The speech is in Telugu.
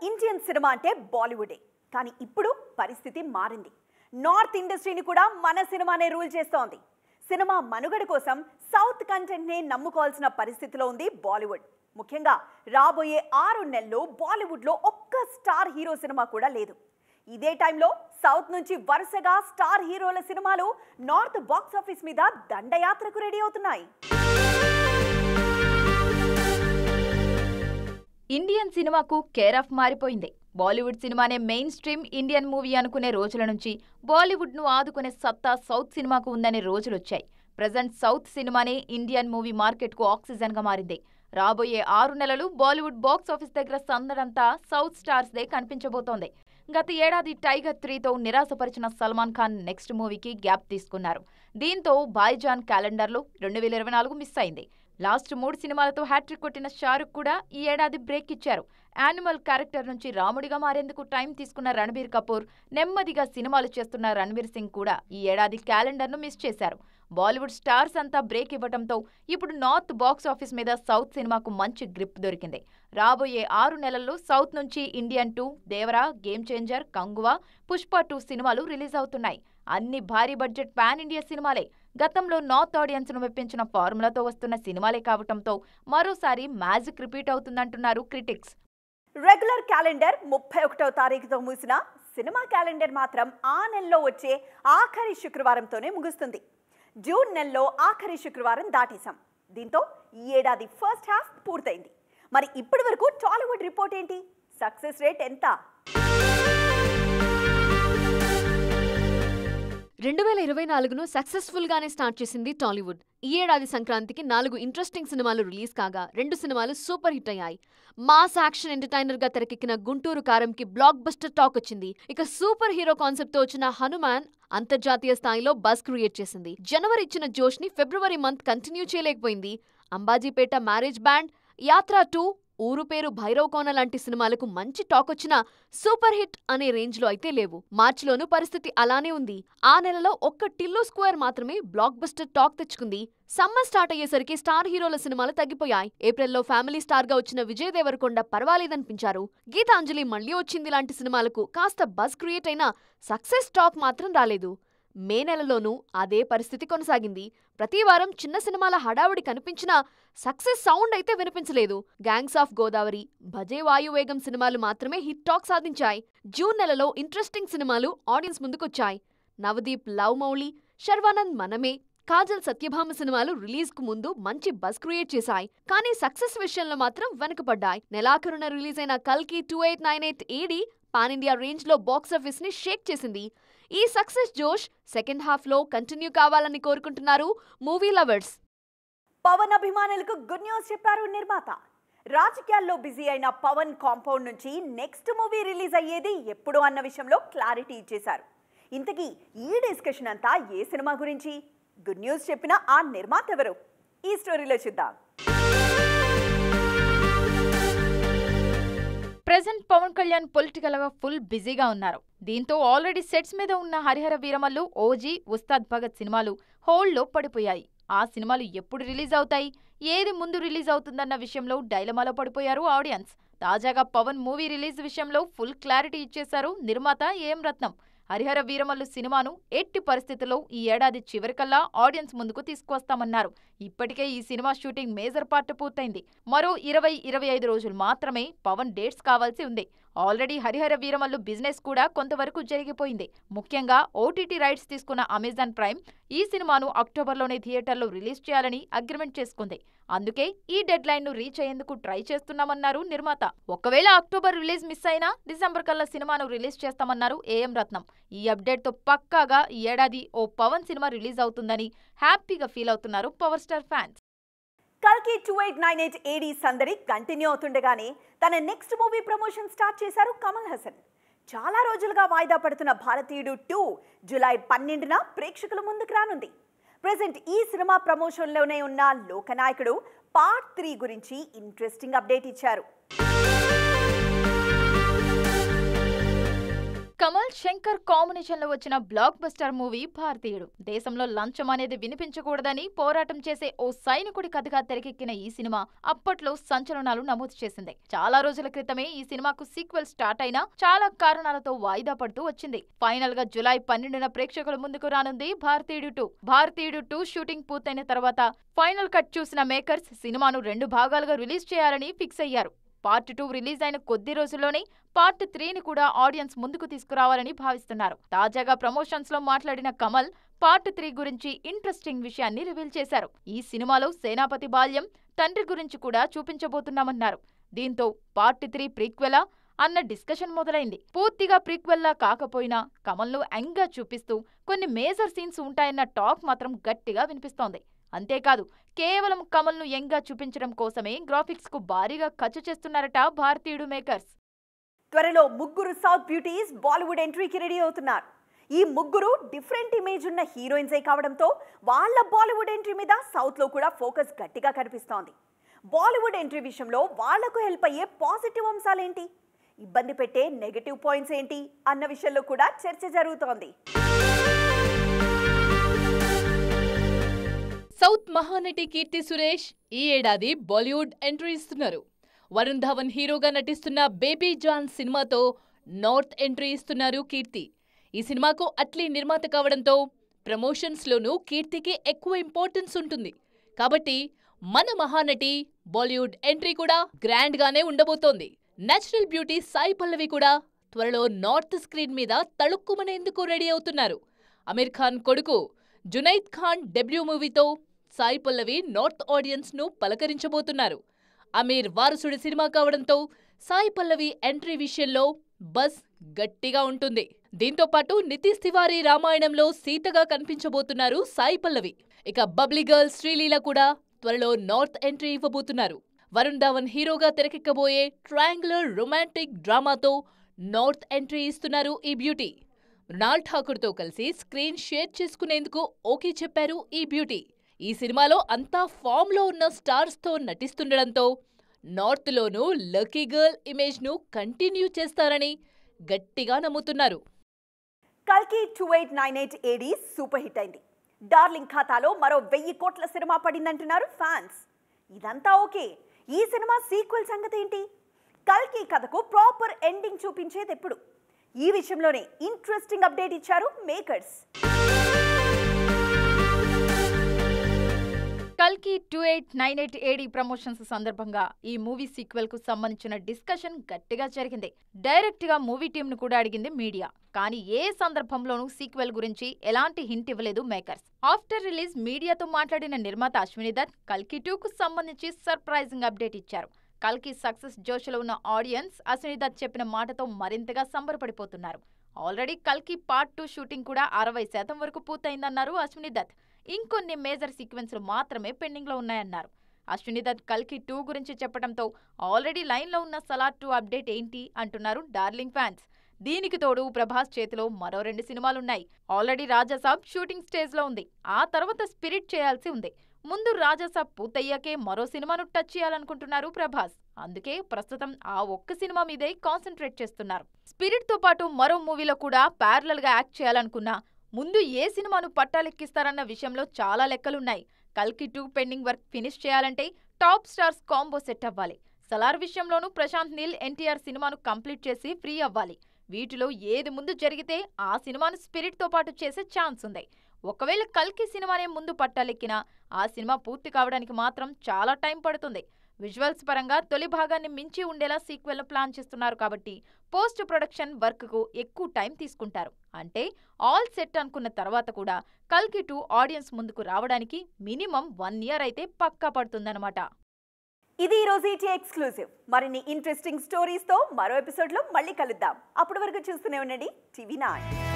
ఇండియన్ సినిమా అంటే బాలీవుడే. కానీ ఇప్పుడు పరిస్థితి మారింది. నార్త్ ఇండస్ట్రీని కూడా మన సినిమానే రూల్ చేస్తోంది. సినిమా మనుగడ కోసం సౌత్ కంటెంట్నే నమ్ముకోవాల్సిన పరిస్థితిలో ఉంది బాలీవుడ్. ముఖ్యంగా రాబోయే 6 నెలల్లో బాలీవుడ్లో ఒక్క స్టార్ హీరో సినిమా కూడా లేదు. ఇదే టైంలో సౌత్ నుంచి వరుసగా స్టార్ హీరోల సినిమాలు నార్త్ బాక్స్ ఆఫీస్ మీద దండయాత్రకు రెడీ అవుతున్నాయి. ఇండియన్ సినిమాకు కేర్ ఆఫ్ మారిపోయింది. బాలీవుడ్ సినిమానే మెయిన్ స్ట్రీమ్ ఇండియన్ మూవీ అనుకునే రోజుల నుంచి బాలీవుడ్ను ఆదుకునే సత్తా సౌత్ సినిమాకు ఉందనే రోజులొచ్చాయి. ప్రజెంట్ సౌత్ సినిమానే ఇండియన్ మూవీ మార్కెట్కు ఆక్సిజన్గా మారింది. రాబోయే 6 నెలలు బాలీవుడ్ బాక్స్ ఆఫీస్ దగ్గర సందడంతా సౌత్ స్టార్స్దే కనిపించబోతోంది. గత ఏడాది టైగర్ 3తో నిరాశపరిచిన సల్మాన్ ఖాన్ నెక్స్ట్ మూవీకి గ్యాప్ తీసుకున్నారు. దీంతో భాయ్జాన్ క్యాలెండర్లో 2024 మిస్ అయింది. లాస్ట్ 3 సినిమాలతో హ్యాట్రిక్ కొట్టిన షారుఖ్ కూడా ఈ ఏడాది బ్రేక్ ఇచ్చారు. యానిమల్ క్యారెక్టర్ నుంచి రాముడిగా మారేందుకు టైం తీసుకున్న రణబీర్ కపూర్, నెమ్మదిగా సినిమాలు చేస్తున్న రణ్వీర్ సింగ్ కూడా ఈ ఏడాది క్యాలెండర్ను మిస్ చేశారు. బాలీవుడ్ స్టార్స్ అంతా బ్రేక్ ఇవ్వడంతో ఇప్పుడు నార్త్ బాక్స్ ఆఫీస్ మీద సౌత్ సినిమాకు మంచి గ్రిప్ దొరికింది. రాబోయే 6 నెలల్లో సౌత్ నుంచి Indian 2, Devara, game changer, Kanguva, Pushpa 2 సినిమాలు రిలీజ్ అవుతున్నాయి. అన్ని భారీ బడ్జెట్ పాన్ ఇండియా సినిమాలే. గతంలో నార్త్ ఆడియన్స్ ను మెప్పించిన ఫార్ములాతో వస్తున్న సినిమాలే కావటంతో మరోసారి మ్యాజిక్ రిపీట్ అవుతుందంటున్నారు క్రిటిక్స్. రెగ్యులర్ క్యాలెండర్ 31వ తారీఖుతో మూసిన సినిమా క్యాలెండర్ మాత్రం ఆ నెలలో వచ్చే ఆఖరి శుక్రవారంతోనే ముగుస్తుంది. జూన్ నెలలో ఆఖరి శుక్రవారం దాటేశాం. దీంతో ఈ ఏడాది ఫస్ట్ హాఫ్ పూర్తయింది. మరి ఇప్పటి వరకు టాలీవుడ్ రిపోర్ట్ ఏంటి? సక్సెస్ రేట్ ఎంత? 2024ను సక్సెస్ఫుల్ గానే స్టార్ట్ చేసింది టాలీవుడ్. ఈ ఏడాది సంక్రాంతికి 4 ఇంట్రెస్టింగ్ సినిమాలు రిలీజ్ కాగా 2 సినిమాలు సూపర్ హిట్ అయ్యాయి. మాస్ యాక్షన్ ఎంటర్టైనర్ గా తెరకెక్కిన గుంటూరు కారంకి బ్లాక్ బస్టర్ టాక్ వచ్చింది. ఇక సూపర్ హీరో కాన్సెప్ట్ తో వచ్చిన హనుమాన్ అంతర్జాతీయ స్థాయిలో బజ్ క్రియేట్ చేసింది. జనవరి ఇచ్చిన జోష్ ని ఫిబ్రవరి మంత్ కంటిన్యూ చేయలేకపోయింది. అంబాజీపేట మ్యారేజ్ బ్యాండ్, యాత్ర 2, ఊరు పేరు భైరవ్ కోన లాంటి సినిమాలకు మంచి టాక్ వచ్చినా సూపర్ హిట్ అనే రేంజ్ లో అయితే లేవు. మార్చిలోనూ పరిస్థితి అలానే ఉంది. ఆ నెలలో ఒక్క టిల్లు స్క్వేర్ మాత్రమే బ్లాక్ బస్టర్ టాక్ తెచ్చుకుంది. సమ్మర్ స్టార్ట్ అయ్యేసరికి స్టార్ హీరోల సినిమాలు తగ్గిపోయాయి. ఏప్రిల్లో ఫ్యామిలీ స్టార్ గా వచ్చిన విజయ్ దేవరకొండ పర్వాలేదనిపించారు. గీతాంజలి మళ్లీ వచ్చింది లాంటి సినిమాలకు కాస్త బజ్ క్రియేట్ అయినా సక్సెస్ టాక్ మాత్రం రాలేదు. మే నెలలోనూ అదే పరిస్థితి కొనసాగింది. ప్రతి వారం చిన్న సినిమాల హడావుడి కనిపించినా సక్సెస్ సౌండ్ అయితే వినిపించలేదు. గ్యాంగ్స్ ఆఫ్ గోదావరి, భజే వాయువేగం సినిమాలు మాత్రమే హిట్ టాక్ సాధించాయి. జూన్ నెలలో ఇంట్రెస్టింగ్ సినిమాలు ఆడియన్స్ ముందుకొచ్చాయి. నవదీప్ లవ్ మౌలి, శర్వానంద్ మనమే, కాజల్ సత్యభామ సినిమాలు రిలీజ్ కు ముందు మంచి బజ్ క్రియేట్ చేశాయి. కానీ సక్సెస్ విషయంలో మాత్రం వెనుకపడ్డాయి. నెలాఖరున రిలీజ్ అయిన కల్కి 2898 AD పాన్ ఇండియా రేంజ్ లో బాక్సాఫీస్ ని షేక్ చేసింది. ఈ సక్సెస్ జోష్ సెకండ్ హాఫ్ లో కంటిన్యూ కావాలని కోరుకుంటున్నారు మూవీ లవర్స్. పవన్ అభిమానులకు గుడ్ న్యూస్ చెప్పారు నిర్మాత. రాజకీయాల్లో బిజీ అయిన పవన్ కాంపౌండ్ నుంచి నెక్స్ట్ మూవీ రిలీజ్ అయ్యేది ఎప్పుడు అన్న విషయంలో క్లారిటీ ఇచ్చేశారు. ఇంతకీ ఈ డిస్కషన్ అంతా ఏ సినిమా గురించి? గుడ్ న్యూస్ చెప్పిన ఆ నిర్మాత ఎవరు? ఈ స్టోరీలో చూద్దాం. ప్రెజెంట్ పవన్ కళ్యాణ్ పొలిటికల్ గా ఫుల్ బిజీగా ఉన్నారు. దీంతో ఆల్రెడీ సెట్స్ మీద ఉన్న హరిహర వీరమల్లు, ఓజీ, ఉస్తాద్ భగత్ సినిమాలు హోల్డ్ లో పడిపోయాయి. ఆ సినిమాలు ఎప్పుడు రిలీజ్ అవుతాయి, ఏది ముందు రిలీజ్ అవుతుందన్న విషయంలో డైలమాలో పడిపోయారు ఆడియన్స్. తాజాగా పవన్ మూవీ రిలీజ్ విషయంలో ఫుల్ క్లారిటీ ఇచ్చేశారు నిర్మాత ఏఎం రత్నం. హరిహర వీరమల్లు సినిమాను ఎట్టి పరిస్థితుల్లో ఈ ఏడాది చివరికల్లా ఆడియన్స్ ముందుకు తీసుకువస్తామన్నారు. ఇప్పటికే ఈ సినిమా షూటింగ్ మేజర్ పార్ట్ పూర్తయింది. మరో 20-25 రోజులు మాత్రమే పవన్ డేట్స్ కావాల్సి ఉంది. ఆల్రెడీ హరిహర వీరమల్లు బిజినెస్ కూడా కొంతవరకు జరిగిపోయింది. ముఖ్యంగా ఓటీటీ రైట్స్ తీసుకున్న అమెజాన్ ప్రైమ్ ఈ సినిమాను అక్టోబర్లోనే థియేటర్లో రిలీజ్ చేయాలని అగ్రిమెంట్ చేసుకుంది. అందుకే ఈ డెడ్ లైన్ ను రీచ్ అయ్యేందుకు ట్రై చేస్తున్నామన్నారు నిర్మాత. ఒకవేళ అక్టోబర్ రిలీజ్ మిస్ అయినా డిసెంబర్ కల్లా సినిమాను రిలీజ్ చేస్తామన్నారు ఏఎం రత్నం. ఈ అప్డేట్ తో పక్కాగా ఈ ఏడాది ఓ పవన్ సినిమా రిలీజ్ అవుతుందని హ్యాపీగా ఫీల్ అవుతున్నారు పవర్ స్టార్ ఫ్యాన్స్. కల్కి 2898 AD సందడి కంటిన్యూ అవుతుండగానే తన నెక్స్ట్ మూవీ ప్రమోషన్ స్టార్ట్ చేశారు కమల్ హాసన్. చాలా రోజులుగా వాయిదా పడుతున్న భారతీయుడు 2 జూలై 12న ప్రేక్షకుల ముందుకు రానుంది. ప్రెజెంట్ ఈ సినిమా ప్రమోషన్లోనే ఉన్న లోకనాయకుడు పార్ట్ 3 గురించి ఇంట్రెస్టింగ్ అప్డేట్ ఇచ్చారు. కమల్ శంకర్ కాంబినేషన్ లో వచ్చిన బ్లాక్ బస్టర్ మూవీ భారతీయుడు. దేశంలో లంచం అనేది వినిపించకూడదని పోరాటం చేసే ఓ సైనికుడి కథగా తెరకెక్కిన ఈ సినిమా అప్పట్లో సంచలనాలు నమోదు చేసింది. చాలా రోజుల క్రితమే ఈ సినిమాకు సీక్వెల్ స్టార్ట్ అయినా చాలా కారణాలతో వాయిదా పడుతూ వచ్చింది. ఫైనల్ గా జూలై 12న ప్రేక్షకుల ముందుకు రానుంది భారతీయుడు 2. భారతీయుడు 2 షూటింగ్ పూర్తయిన తర్వాత ఫైనల్ కట్ చూసిన మేకర్స్ సినిమాను 2 భాగాలుగా రిలీజ్ చేయాలని ఫిక్స్ అయ్యారు. పార్ట్ 2 రిలీజ్ అయిన కొద్ది రోజుల్లోనే పార్ట్ 3ని కూడా ఆడియన్స్ ముందుకు తీసుకురావాలని భావిస్తున్నారు. తాజాగా ప్రమోషన్స్ లో మాట్లాడిన కమల్ పార్ట్ 3 గురించి ఇంట్రెస్టింగ్ విషయాన్ని రివీల్ చేశారు. ఈ సినిమాలో సేనాపతి బాల్యం, తండ్రి గురించి కూడా చూపించబోతున్నామన్నారు. దీంతో పార్ట్ 3 ప్రీక్వెలా అన్న డిస్కషన్ మొదలైంది. పూర్తిగా ప్రీక్వెల్లా కాకపోయినా కమల్ను యంగ్గా చూపిస్తూ కొన్ని మేజర్ సీన్స్ ఉంటాయన్న టాక్ మాత్రం గట్టిగా వినిపిస్తోంది. అంతేకాదు కేవలం కమల్ను యంగ్గా చూపించడం కోసమే గ్రాఫిక్స్ కు భారీగా ఖర్చు చేస్తున్నారట భారతీయుడు మేకర్స్. త్వరలో ముగ్గురు సౌత్ బ్యూటీస్ బాలీవుడ్ ఎంట్రీకి రెడీ అవుతున్నారు. ఈ ముగ్గురు డిఫరెంట్ ఇమేజ్ ఉన్న హీరోయిన్సే కావడంతో వాళ్ళ బాలీవుడ్ ఎంట్రీ మీద సౌత్ లో కూడా ఫోకస్ గట్టిగా కనిపిస్తోంది. బాలీవుడ్ ఎంట్రీ విషయంలో వాళ్లకు హెల్ప్ అయ్యే పాజిటివ్ అంశాలేంటి, ఇబ్బంది పెట్టే నెగటివ్ పాయింట్స్ ఏంటి అన్న విషయంలో కూడా చర్చ జరుగుతోంది. సౌత్ మహానటి కీర్తి సురేష్ ఈ ఏడాది బాలీవుడ్ ఎంట్రీ ఇస్తున్నారు. వరుణ్ ధవన్ హీరోగా నటిస్తున్న బేబీ జాన్ సినిమాతో నార్త్ ఎంట్రీ ఇస్తున్నారు కీర్తి. ఈ సినిమాకు అట్లీ నిర్మాత కావడంతో ప్రమోషన్స్లోనూ కీర్తికి ఎక్కువ ఇంపార్టెన్స్ ఉంటుంది. కాబట్టి మన మహానటి బాలీవుడ్ ఎంట్రీ కూడా గ్రాండ్ గానే ఉండబోతోంది. నేచురల్ బ్యూటీ సాయి పల్లవి కూడా త్వరలో నార్త్ స్క్రీన్ మీద తళుక్కుమనేందుకు రెడీ అవుతున్నారు. అమీర్ ఖాన్ కొడుకు జునైద్ ఖాన్ డెబ్యూ మూవీతో సాయి పల్లవి నార్త్ ఆడియన్స్ ను పలకరించబోతున్నారు. అమీర్ వారసుడి సినిమా కావడంతో సాయి పల్లవి ఎంట్రీ విషయంలో బజ్ గట్టిగా ఉంటుంది. దీంతో పాటు నితీష్ తివారీ రామాయణంలో సీతగా కనిపించబోతున్నారు సాయి పల్లవి. ఇక బబ్లీ గర్ల్ శ్రీలీల కూడా ఠాకూర్తో నార్త్ ఎంట్రీ ఇవ్వబోతున్నారు. వరుణ్ ధవన్ హీరోగా తెరకెక్కబోయే ట్రయాంగులర్ రొమాంటిక్ డ్రామాతో నార్త్ ఎంట్రీ ఇస్తున్నారు ఈ బ్యూటీ. మృణాల్ ఠాకూర్తో కలిసి స్క్రీన్ షేర్ చేసుకునేందుకు ఓకే చెప్పారు ఈ బ్యూటీ. ఈ సినిమాలో అంతా ఫామ్లో ఉన్న స్టార్స్తో నటిస్తుండడంతో నార్త్లోనూ లక్కీ గర్ల్ ఇమేజ్ను కంటిన్యూ చేస్తారని గట్టిగా నమ్ముతున్నారు. కల్కి 2898 AD సూపర్ హిట్ అయింది. డార్లింగ్ ఖాతాలో మరో 1000 కోట్ల సినిమా పడిందంటున్నారు ఫ్యాన్స్. ఇదంతా ఓకే, ఈ సినిమా సీక్వెల్ సంగతి ఏంటి? కల్కి కథకు ప్రాపర్ ఎండింగ్ చూపించేది ఎప్పుడు? ఈ విషయంలోనే ఇంట్రెస్టింగ్ అప్డేట్ ఇచ్చారు మేకర్స్. కల్కి 2898 AD ప్రమోషన్స్ సందర్భంగా ఈ మూవీ సీక్వెల్ కు సంబంధించిన డిస్కషన్ గట్టిగా జరిగింది. డైరెక్ట్ గా మూవీ టీమ్ ను కూడా అడిగింది మీడియా. కానీ ఏ సందర్భంలోనూ సీక్వెల్ గురించి ఎలాంటి హింట్ ఇవ్వలేదు మేకర్స్. ఆఫ్టర్ రిలీజ్ మీడియాతో మాట్లాడిన నిర్మాత అశ్విని దత్ కల్కి 2 కు సంబంధించి సర్ప్రైజింగ్ అప్డేట్ ఇచ్చారు. కల్కి సక్సెస్ జోష్లో ఉన్న ఆడియన్స్ అశ్విని దత్ చెప్పిన మాటతో మరింతగా సంబరపడిపోతున్నారు. ఆల్రెడీ కల్కి పార్ట్ 2 షూటింగ్ కూడా 60% వరకు పూర్తయిందన్నారు అశ్విని దత్. ఇంకొన్ని మేజర్ సీక్వెన్స్లు మాత్రమే పెండింగ్ లో ఉన్నాయన్నారు. అశ్విని దత్ కల్కి 2 గురించి చెప్పడంతో ఆల్రెడీ లైన్ లో ఉన్న సలార్ 2 అప్డేట్ ఏంటి అంటున్నారు డార్లింగ్ ఫ్యాన్స్. దీనికి తోడు ప్రభాస్ చేతిలో మరో 2 సినిమాలున్నాయి. ఆల్రెడీ రాజాసాబ్ షూటింగ్ స్టేజ్ లో ఉంది. ఆ తర్వాత స్పిరిట్ చేయాల్సి ఉంది. ముందు రాజాసాబ్ పూర్తయ్యాకే మరో సినిమాను టచ్ చేయాలనుకుంటున్నారు ప్రభాస్. అందుకే ప్రస్తుతం ఆ ఒక్క సినిమా మీదే కాన్సన్ట్రేట్ చేస్తున్నారు. స్పిరిట్ తో పాటు మరో మూవీలో కూడా ప్యారలల్ గా యాక్ట్ చేయాలనుకున్నా ముందు ఏ సినిమాను పట్టాలెక్కిస్తారన్న విషయంలో చాలా లెక్కలున్నాయి. కల్కి 2 పెండింగ్ వర్క్ ఫినిష్ చేయాలంటే టాప్ స్టార్స్ కాంబో సెట్ అవ్వాలి. సలార్ విషయంలోనూ ప్రశాంత్ నీల్ ఎన్టీఆర్ సినిమాను కంప్లీట్ చేసి ఫ్రీ అవ్వాలి. వీటిలో ఏది ముందు జరిగితే ఆ సినిమాను స్పిరిట్ తో పాటు చేసే ఛాన్స్ ఉంది. ఒకవేళ కల్కి సినిమానే ముందు పట్టాలెక్కినా ఆ సినిమా పూర్తి కావడానికి మాత్రం చాలా టైం పడుతుంది. విజువల్స్ పరంగా తొలి భాగాన్ని మించి ఉండేలా సీక్వెల్ ప్లాన్ చేస్తున్నారు కాబట్టి పోస్ట్ ప్రొడక్షన్ వర్క్ కు ఎక్కువ టైం తీసుకుంటారు. అంటే ఆల్ సెట్ అనుకున్న తర్వాత కూడా కల్కి 2 ఆడియన్స్ ముందుకు రావడానికి మినిమం 1 year అయితే పక్కా పడుతుందన్నమాట. ఇది ఈ రోజు ఈటీ ఎక్స్క్లూజివ్. మరిన్ని ఇంట్రెస్టింగ్ స్టోరీస్ తో మరో ఎపిసోడ్ లో మళ్ళీ కలుద్దాం. అప్పటి వరకు చూస్తూనే ఉండండి TV9.